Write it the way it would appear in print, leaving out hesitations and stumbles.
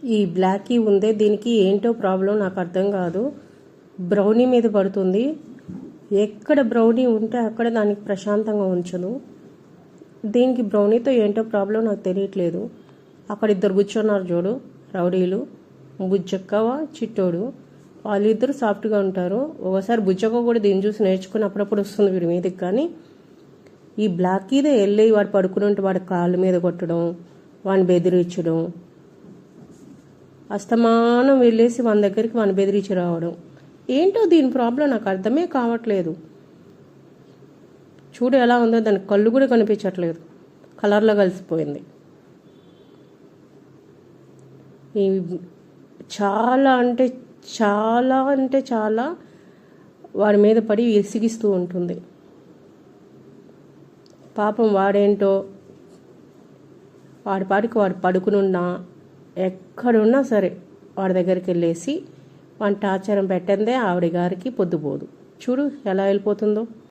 ఈ బ్లాకీ ఉందే, దీనికి ఏంటో ప్రాబ్లం నాకు అర్థం కాదు. బ్రౌనీ మీద పడుతుంది. ఎక్కడ బ్రౌనీ ఉంటే అక్కడ దానికి ప్రశాంతంగా ఉంచదు. దీనికి బ్రౌనీతో ఏంటో ప్రాబ్లం నాకు తెలియట్లేదు. అక్కడ ఇద్దరు కూర్చున్నారు చూడు, రౌడీలు, బుజ్జక్కవ చిట్టోడు. వాళ్ళిద్దరు సాఫ్ట్గా ఉంటారు. ఒకసారి బుజ్జక్క కూడా దీన్ని చూసి నేర్చుకుని అప్పుడప్పుడు వస్తుంది వీడి మీదకి. కానీ ఈ బ్లాకీదే వెళ్ళి వాడు పడుకుని ఉంటే వాడి కాళ్ళ మీద కొట్టడం, వాడిని బెదిరించడం, అస్తమానం వెళ్ళేసి మన దగ్గరికి వాడిని బెదిరించి రావడం. ఏంటో దీని ప్రాబ్లం నాకు అర్థమే కావట్లేదు. చూడు ఎలా ఉందో, దానికి కళ్ళు కూడా కనిపించట్లేదు, కలర్లో కలిసిపోయింది. ఈ చాలా అంటే చాలా అంటే చాలా వాడి మీద పడి విసిగిస్తూ ఉంటుంది. పాపం వాడేంటో, వాడి పాటికి వాడు పడుకునున్నా ఎక్కడున్నా సరే వాడి దగ్గరికి వెళ్ళేసి వాడిని టార్చర్ పెట్టందే ఆవిడ గారికి పొద్దుపోదు. చూడు ఎలా వెళ్ళిపోతుందో.